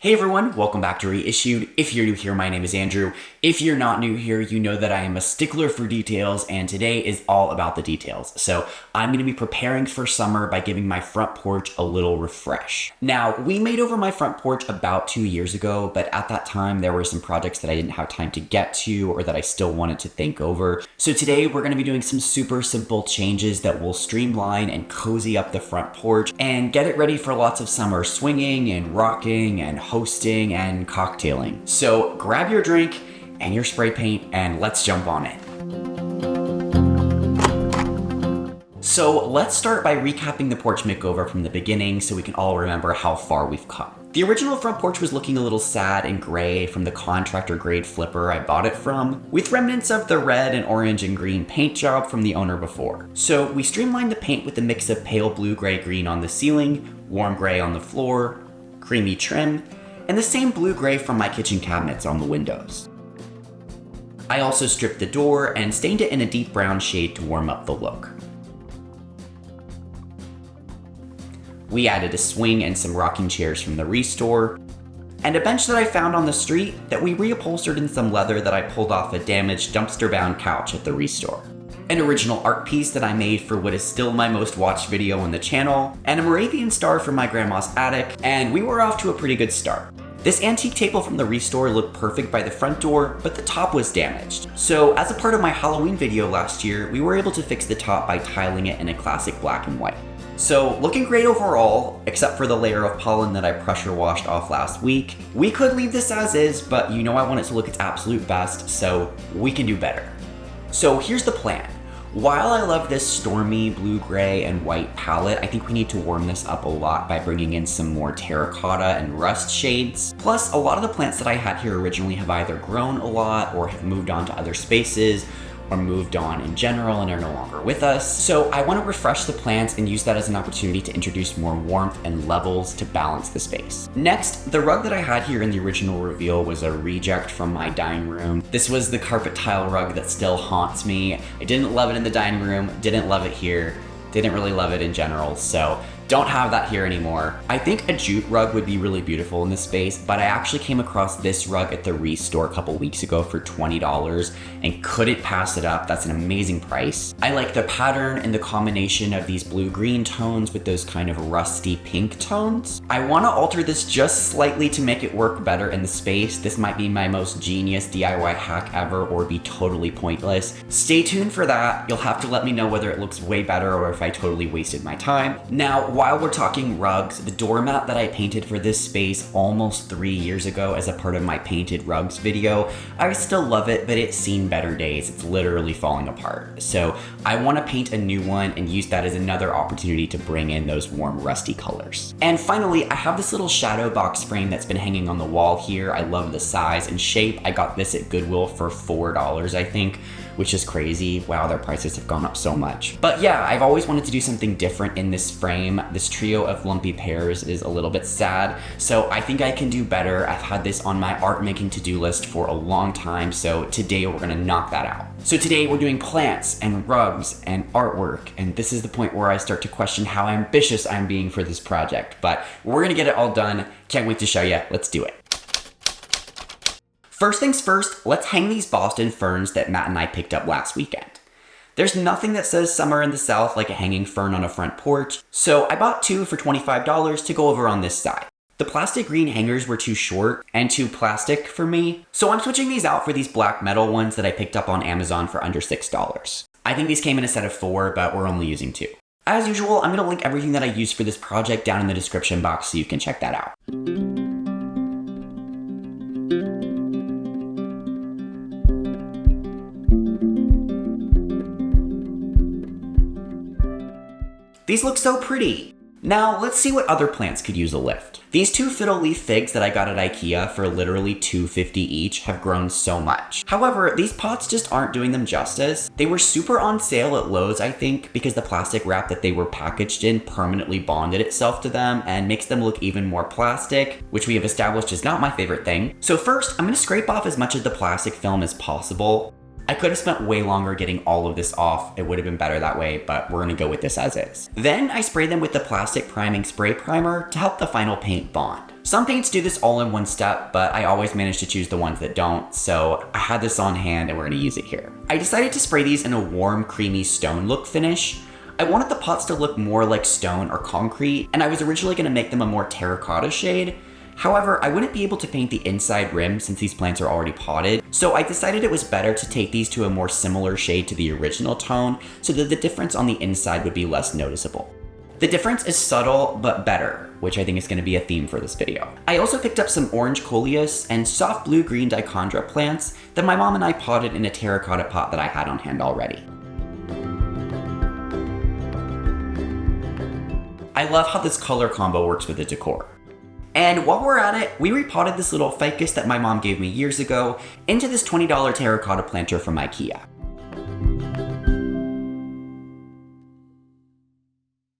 Hey everyone, welcome back to Reissued. If you're new here, my name is Andrew. If you're not new here, you know that I am a stickler for details, and today is all about the details. So I'm going to be preparing for summer by giving my front porch a little refresh. Now, we made over my front porch about 2 years ago, but at that time there were some projects that I didn't have time to get to or that I still wanted to think over. So today we're going to be doing some super simple changes that will streamline and cozy up the front porch and get it ready for lots of summer swinging and rocking and hosting and cocktailing. So grab your drink and your spray paint and let's jump on it. So let's start by recapping the porch makeover from the beginning so we can all remember how far we've come. The original front porch was looking a little sad and gray from the contractor grade flipper I bought it from, with remnants of the red and orange and green paint job from the owner before. So we streamlined the paint with a mix of pale blue, gray, green on the ceiling, warm gray on the floor, creamy trim, and the same blue-gray from my kitchen cabinets on the windows. I also stripped the door and stained it in a deep brown shade to warm up the look. We added a swing and some rocking chairs from the REISSUED, and a bench that I found on the street that we reupholstered in some leather that I pulled off a damaged dumpster-bound couch at the REISSUED. An original art piece that I made for what is still my most watched video on the channel, and a Moravian star from my grandma's attic, and we were off to a pretty good start. This antique table from the REISSUED looked perfect by the front door, but the top was damaged. So as a part of my Halloween video last year, we were able to fix the top by tiling it in a classic black and white. So looking great overall, except for the layer of pollen that I pressure washed off last week. We could leave this as is, but you know I want it to look its absolute best, so we can do better. So here's the plan. While I love this stormy blue, gray, and white palette, I think we need to warm this up a lot by bringing in some more terracotta and rust shades. Plus, a lot of the plants that I had here originally have either grown a lot or have moved on to other spaces or moved on in general and are no longer with us. So I want to refresh the plants and use that as an opportunity to introduce more warmth and levels to balance the space. Next, the rug that I had here in the original reveal was a reject from my dining room. This was the carpet tile rug that still haunts me. I didn't love it in the dining room, didn't love it here, didn't really love it in general, so don't have that here anymore. I think a jute rug would be really beautiful in this space, but I actually came across this rug at the REISSUED a couple weeks ago for $20 and couldn't pass it up. That's an amazing price. I like the pattern and the combination of these blue-green tones with those kind of rusty pink tones. I want to alter this just slightly to make it work better in the space. This might be my most genius DIY hack ever or be totally pointless. Stay tuned for that. You'll have to let me know whether it looks way better or if I totally wasted my time. Now, while we're talking rugs, the doormat that I painted for this space almost 3 years ago as a part of my painted rugs video, I still love it, but it's seen better days. It's literally falling apart. So I want to paint a new one and use that as another opportunity to bring in those warm rusty colors. And finally, I have this little shadow box frame that's been hanging on the wall here. I love the size and shape. I got this at Goodwill for $4, I think, which is crazy. Wow, their prices have gone up so much. But yeah, I've always wanted to do something different in this frame. This trio of lumpy pears is a little bit sad, so I think I can do better. I've had this on my art making to-do list for a long time, so today we're gonna knock that out. So today we're doing plants and rugs and artwork, and this is the point where I start to question how ambitious I'm being for this project, but we're gonna get it all done. Can't wait to show you. Let's do it. First things first, let's hang these Boston ferns that Matt and I picked up last weekend. There's nothing that says summer in the South like a hanging fern on a front porch, so I bought 2 for $25 to go over on this side. The plastic green hangers were too short and too plastic for me, so I'm switching these out for these black metal ones that I picked up on Amazon for under $6. I think these came in a set of 4, but we're only using 2. As usual, I'm gonna link everything that I used for this project down in the description box so you can check that out. These look so pretty. Now let's see what other plants could use a lift. These 2 fiddle leaf figs that I got at IKEA for literally $2.50 each have grown so much. However, these pots just aren't doing them justice. They were super on sale at Lowe's, I think, because the plastic wrap that they were packaged in permanently bonded itself to them and makes them look even more plastic, which we have established is not my favorite thing. So first, I'm gonna scrape off as much of the plastic film as possible. I could have spent way longer getting all of this off. It would have been better that way, but we're gonna go with this as is. Then I sprayed them with the plastic priming spray primer to help the final paint bond. Some paints do this all in one step, but I always manage to choose the ones that don't, so I had this on hand and we're gonna use it here. I decided to spray these in a warm, creamy stone look finish. I wanted the pots to look more like stone or concrete, and I was originally gonna make them a more terracotta shade. However, I wouldn't be able to paint the inside rim since these plants are already potted, so I decided it was better to take these to a more similar shade to the original tone so that the difference on the inside would be less noticeable. The difference is subtle but better, which I think is going to be a theme for this video. I also picked up some orange coleus and soft blue-green dichondra plants that my mom and I potted in a terracotta pot that I had on hand already. I love how this color combo works with the decor. And while we're at it, we repotted this little ficus that my mom gave me years ago into this $20 terracotta planter from IKEA.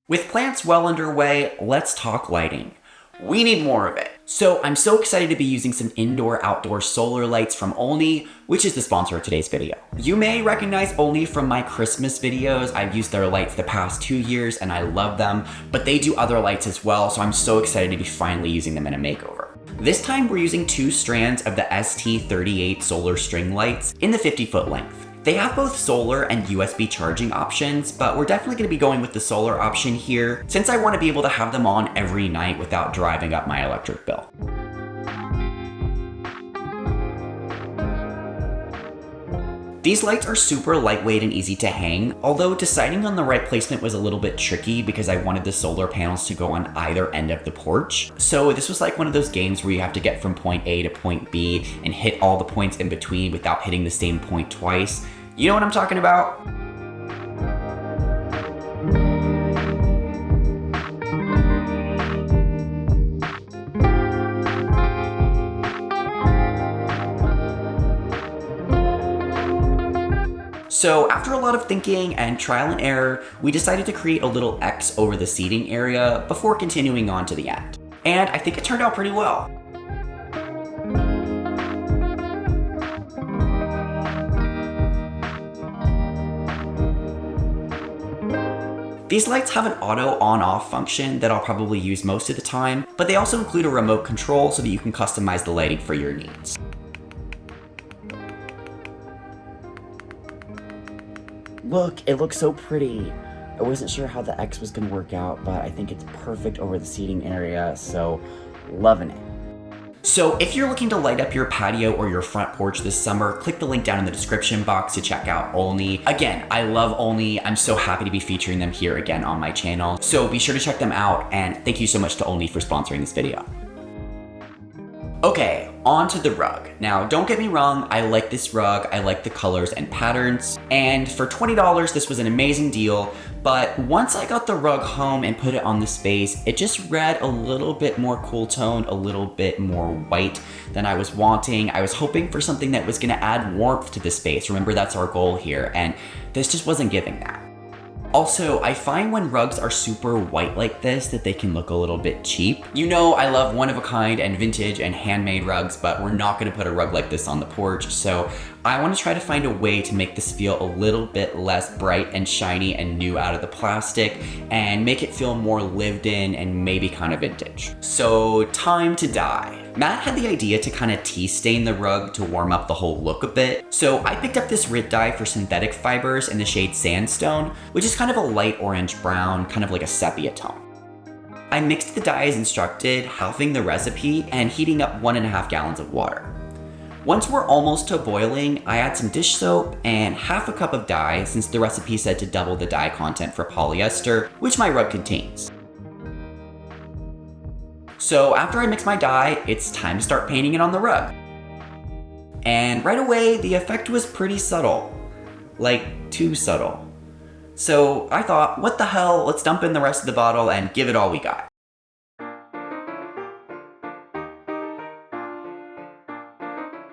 With plants well underway, let's talk lighting. We need more of it. So I'm so excited to be using some indoor-outdoor solar lights from Olney, which is the sponsor of today's video. You may recognize Olney from my Christmas videos. I've used their lights the past 2 years and I love them, but they do other lights as well, so I'm so excited to be finally using them in a makeover. This time we're using 2 strands of the ST38 solar string lights in the 50-foot length. They have both solar and USB charging options, but we're definitely going to be going with the solar option here since I want to be able to have them on every night without driving up my electric bill. These lights are super lightweight and easy to hang, although deciding on the right placement was a little bit tricky because I wanted the solar panels to go on either end of the porch. So this was like one of those games where you have to get from point A to point B and hit all the points in between without hitting the same point twice. You know what I'm talking about? So after a lot of thinking and trial and error, we decided to create a little X over the seating area before continuing on to the end. And I think it turned out pretty well. These lights have an auto on-off function that I'll probably use most of the time, but they also include a remote control so that you can customize the lighting for your needs. Look, it looks so pretty. I wasn't sure how the X was gonna work out, but I think it's perfect over the seating area, so loving it. So if you're looking to light up your patio or your front porch this summer, click the link down in the description box to check out Olney. Again, I love Olney. I'm so happy to be featuring them here again on my channel. So be sure to check them out, and thank you so much to Olney for sponsoring this video. Okay, on to the rug. Now, don't get me wrong, I like this rug, I like the colors and patterns, and for $20, this was an amazing deal, but once I got the rug home and put it on the space, it just read a little bit more cool toned, a little bit more white than I was wanting. I was hoping for something that was gonna add warmth to the space. Remember, that's our goal here, and this just wasn't giving that. Also, I find when rugs are super white like this that they can look a little bit cheap. You know, I love one-of-a-kind and vintage and handmade rugs, but we're not gonna put a rug like this on the porch, so I wanna try to find a way to make this feel a little bit less bright and shiny and new out of the plastic and make it feel more lived in and maybe kind of vintage. So, time to dye. Matt had the idea to kind of tea stain the rug to warm up the whole look a bit. So I picked up this RIT dye for synthetic fibers in the shade Sandstone, which is kind of a light orange brown, kind of like a sepia tone. I mixed the dye as instructed, halving the recipe and heating up 1.5 gallons of water. Once we're almost to boiling, I add some dish soap and half a cup of dye since the recipe said to double the dye content for polyester, which my rug contains. So after I mix my dye, it's time to start painting it on the rug. And right away, the effect was pretty subtle. Like, too subtle. So I thought, what the hell, let's dump in the rest of the bottle and give it all we got.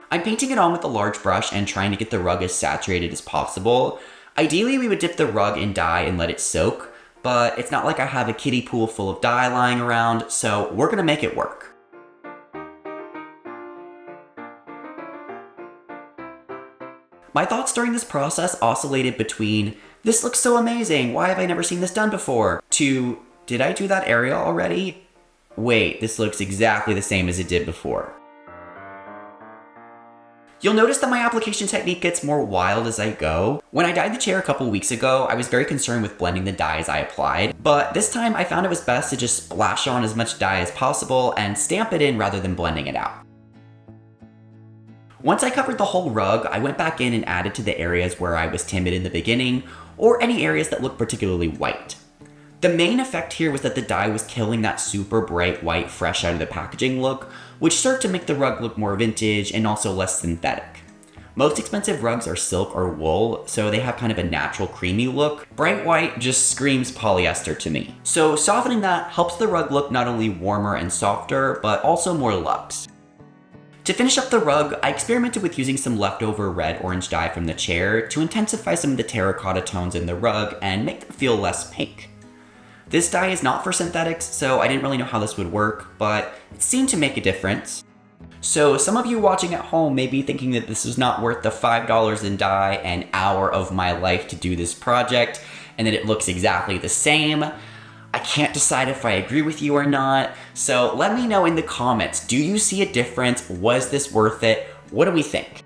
I'm painting it on with a large brush and trying to get the rug as saturated as possible. Ideally, we would dip the rug in dye and let it soak, but it's not like I have a kiddie pool full of dye lying around, so we're gonna make it work. My thoughts during this process oscillated between, this looks so amazing, why have I never seen this done before, to, did I do that area already? Wait, this looks exactly the same as it did before. You'll notice that my application technique gets more wild as I go. When I dyed the chair a couple weeks ago, I was very concerned with blending the dyes I applied, but this time I found it was best to just splash on as much dye as possible and stamp it in rather than blending it out. Once I covered the whole rug, I went back in and added to the areas where I was timid in the beginning, or any areas that looked particularly white. The main effect here was that the dye was killing that super bright white fresh out of the packaging look, which served to make the rug look more vintage and also less synthetic. Most expensive rugs are silk or wool, so they have kind of a natural creamy look. Bright white just screams polyester to me. So softening that helps the rug look not only warmer and softer, but also more luxe. To finish up the rug, I experimented with using some leftover red-orange dye from the chair to intensify some of the terracotta tones in the rug and make them feel less pink. This dye is not for synthetics, so I didn't really know how this would work, but it seemed to make a difference. So some of you watching at home may be thinking that this is not worth the $5 in dye, an hour of my life to do this project, and that it looks exactly the same. I can't decide if I agree with you or not, so let me know in the comments. Do you see a difference? Was this worth it? What do we think?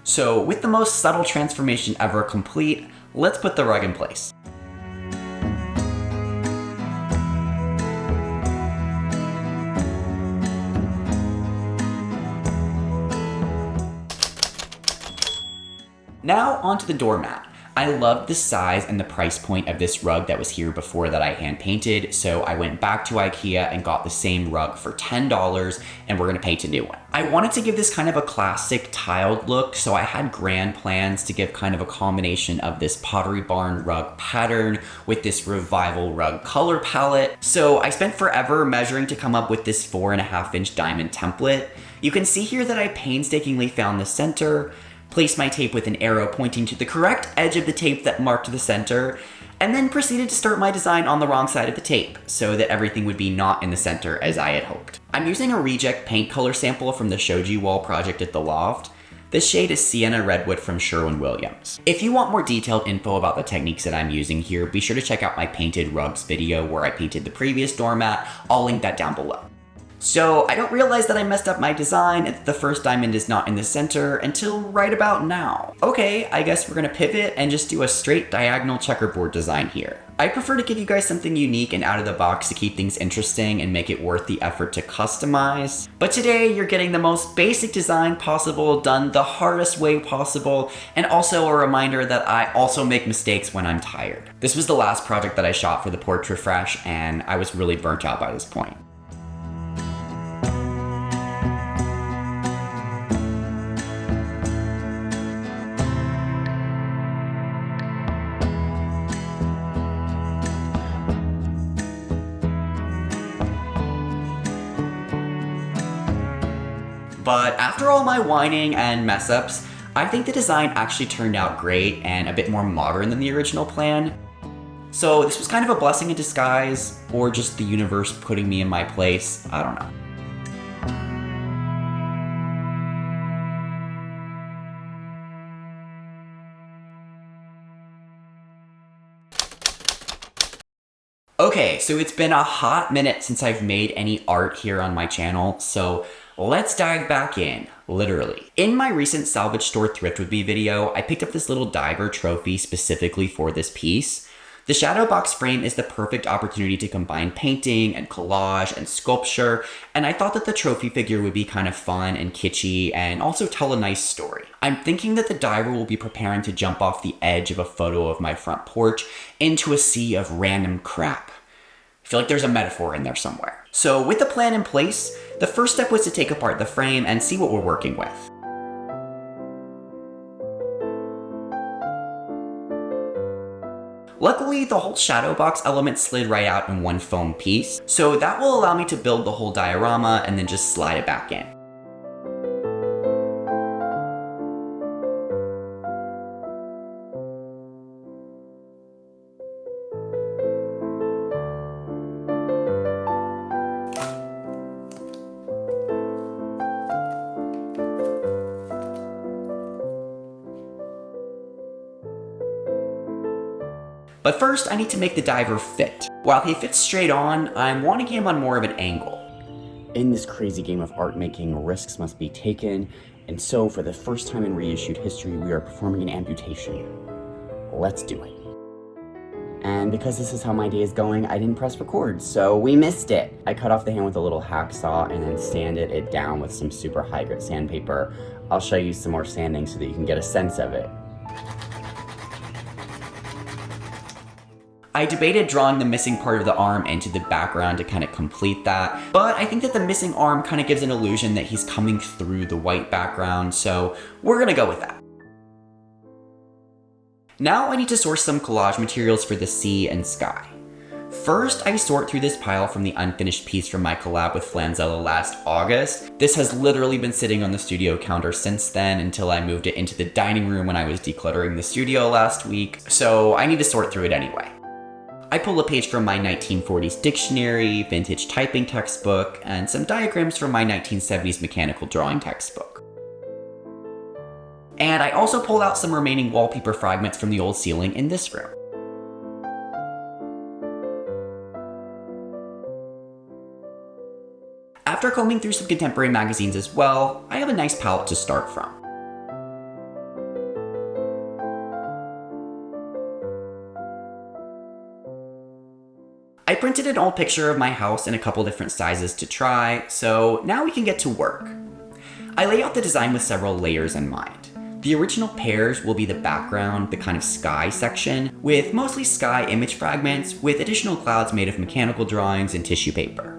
So with the most subtle transformation ever complete, let's put the rug in place. Now onto the doormat. I loved the size and the price point of this rug that was here before that I hand painted, so I went back to IKEA and got the same rug for $10, and we're gonna paint a new one. I wanted to give this kind of a classic tiled look, so I had grand plans to give kind of a combination of this Pottery Barn rug pattern with this revival rug color palette. So I spent forever measuring to come up with this 4.5-inch diamond template. You can see here that I painstakingly found the center, placed my tape with an arrow pointing to the correct edge of the tape that marked the center, and then proceeded to start my design on the wrong side of the tape, so that everything would be not in the center as I had hoped. I'm using a reject paint color sample from the Shoji Wall project at the Loft. This shade is Sienna Redwood from Sherwin-Williams. If you want more detailed info about the techniques that I'm using here, be sure to check out my painted rugs video where I painted the previous doormat. I'll link that down below. So I don't realize that I messed up my design and that the first diamond is not in the center until right about now. Okay, I guess we're gonna pivot and just do a straight diagonal checkerboard design here. I prefer to give you guys something unique and out of the box to keep things interesting and make it worth the effort to customize. But today you're getting the most basic design possible, done the hardest way possible, and also a reminder that I also make mistakes when I'm tired. This was the last project that I shot for the Porch refresh, and I was really burnt out by this point. But after all my whining and mess ups, I think the design actually turned out great and a bit more modern than the original plan. So this was kind of a blessing in disguise, or just the universe putting me in my place, I don't know. Okay, so it's been a hot minute since I've made any art here on my channel, so let's dive back in, literally. In my recent salvage store thrift with me video, I picked up this little diver trophy specifically for this piece. The shadow box frame is the perfect opportunity to combine painting and collage and sculpture, and I thought that the trophy figure would be kind of fun and kitschy and also tell a nice story. I'm thinking that the diver will be preparing to jump off the edge of a photo of my front porch into a sea of random crap. I feel like there's a metaphor in there somewhere. So with the plan in place, the first step was to take apart the frame and see what we're working with. Luckily, the whole shadow box element slid right out in one foam piece, so that will allow me to build the whole diorama and then just slide it back in. But first, I need to make the diver fit. While he fits straight on, I'm wanting him on more of an angle. In this crazy game of art making, risks must be taken, and so for the first time in Reissued history, we are performing an amputation. Let's do it. And because this is how my day is going, I didn't press record, so we missed it. I cut off the hand with a little hacksaw and then sanded it down with some super high grit sandpaper. I'll show you some more sanding so that you can get a sense of it. I debated drawing the missing part of the arm into the background to kind of complete that, but I think that the missing arm kind of gives an illusion that he's coming through the white background, so we're gonna go with that. Now I need to source some collage materials for the sea and sky. First, I sort through this pile from the unfinished piece from my collab with Flanzella last August. This has literally been sitting on the studio counter since then until I moved it into the dining room when I was decluttering the studio last week, so I need to sort through it anyway. I pull a page from my 1940s dictionary, vintage typing textbook, and some diagrams from my 1970s mechanical drawing textbook. And I also pulled out some remaining wallpaper fragments from the old ceiling in this room. After combing through some contemporary magazines as well, I have a nice palette to start from. I printed an old picture of my house in a couple different sizes to try, so now we can get to work. I lay out the design with several layers in mind. The original pairs will be the background, the kind of sky section, with mostly sky image fragments with additional clouds made of mechanical drawings and tissue paper.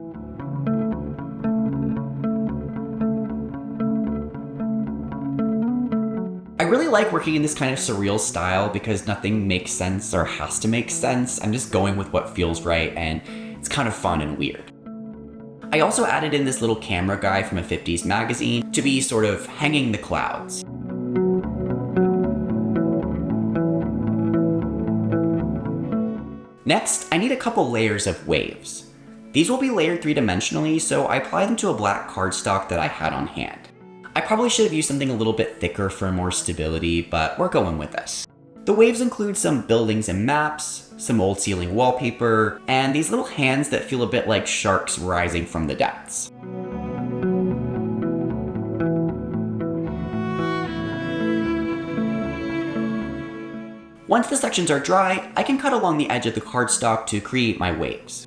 I really like working in this kind of surreal style because nothing makes sense or has to make sense. I'm just going with what feels right, and it's kind of fun and weird. I also added in this little camera guy from a 50s magazine to be sort of hanging the clouds. Next, I need a couple layers of waves. These will be layered three-dimensionally, so I apply them to a black cardstock that I had on hand. I probably should have used something a little bit thicker for more stability, but we're going with this. The waves include some buildings and maps, some old ceiling wallpaper, and these little hands that feel a bit like sharks rising from the depths. Once the sections are dry, I can cut along the edge of the cardstock to create my waves.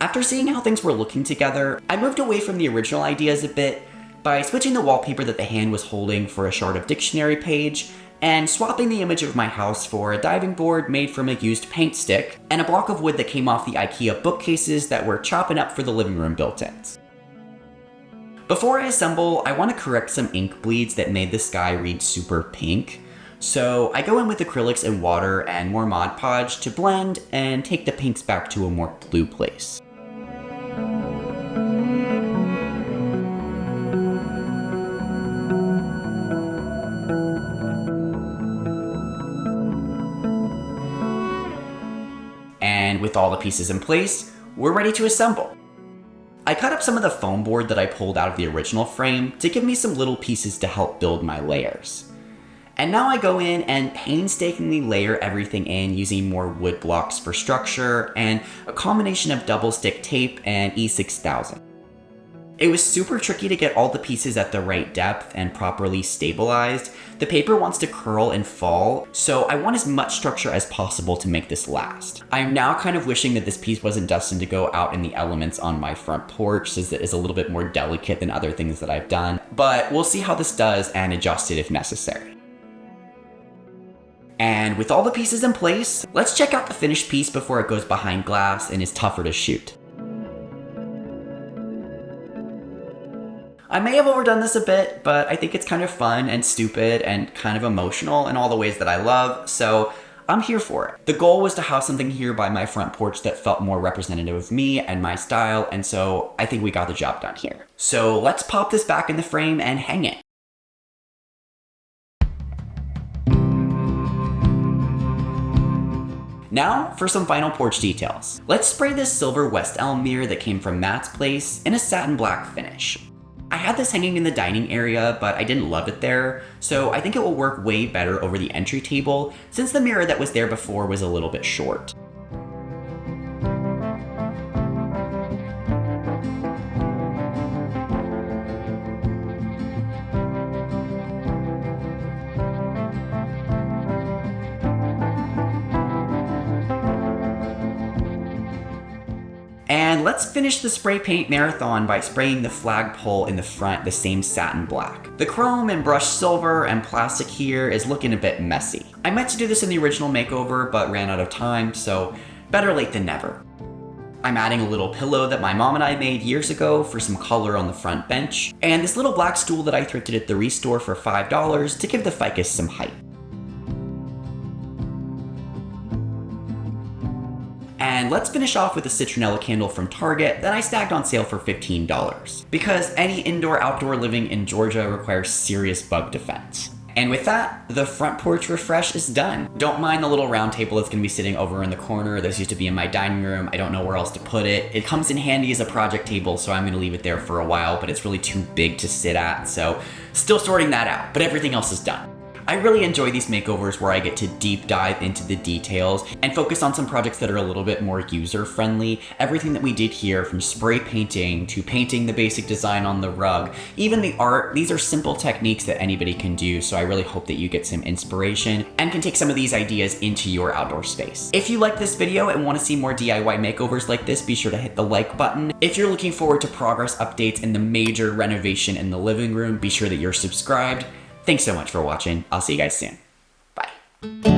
After seeing how things were looking together, I moved away from the original ideas a bit by switching the wallpaper that the hand was holding for a shard of dictionary page, and swapping the image of my house for a diving board made from a used paint stick, and a block of wood that came off the IKEA bookcases that were chopping up for the living room built-ins. Before I assemble, I want to correct some ink bleeds that made the sky read super pink, so I go in with acrylics and water and more Mod Podge to blend and take the pinks back to a more blue place. And with all the pieces in place, we're ready to assemble. I cut up some of the foam board that I pulled out of the original frame to give me some little pieces to help build my layers. And now I go in and painstakingly layer everything in using more wood blocks for structure and a combination of double stick tape and E6000. It was super tricky to get all the pieces at the right depth and properly stabilized. The paper wants to curl and fall, so I want as much structure as possible to make this last. I am now kind of wishing that this piece wasn't destined to go out in the elements on my front porch, since it is a little bit more delicate than other things that I've done, but we'll see how this does and adjust it if necessary. And with all the pieces in place, let's check out the finished piece before it goes behind glass and is tougher to shoot. I may have overdone this a bit, but I think it's kind of fun and stupid and kind of emotional in all the ways that I love, so I'm here for it. The goal was to have something here by my front porch that felt more representative of me and my style, and so I think we got the job done here. So let's pop this back in the frame and hang it. Now for some final porch details. Let's spray this silver West Elm mirror that came from Matt's place in a satin black finish. I had this hanging in the dining area, but I didn't love it there, so I think it will work way better over the entry table since the mirror that was there before was a little bit short. And let's finish the spray paint marathon by spraying the flagpole in the front the same satin black. The chrome and brushed silver and plastic here is looking a bit messy. I meant to do this in the original makeover but ran out of time, so better late than never. I'm adding a little pillow that my mom and I made years ago for some color on the front bench, and this little black stool that I thrifted at the REISSUED for $5 to give the ficus some height. And let's finish off with a citronella candle from Target that I snagged on sale for $15. Because any indoor-outdoor living in Georgia requires serious bug defense. And with that, the front porch refresh is done. Don't mind the little round table that's gonna be sitting over in the corner. This used to be in my dining room. I don't know where else to put it. It comes in handy as a project table, so I'm gonna leave it there for a while, but it's really too big to sit at, so still sorting that out, but everything else is done. I really enjoy these makeovers where I get to deep dive into the details and focus on some projects that are a little bit more user-friendly. Everything that we did here, from spray painting to painting the basic design on the rug, even the art, these are simple techniques that anybody can do, so I really hope that you get some inspiration and can take some of these ideas into your outdoor space. If you like this video and want to see more DIY makeovers like this, be sure to hit the like button. If you're looking forward to progress updates in the major renovation in the living room, be sure that you're subscribed. Thanks so much for watching. I'll see you guys soon. Bye.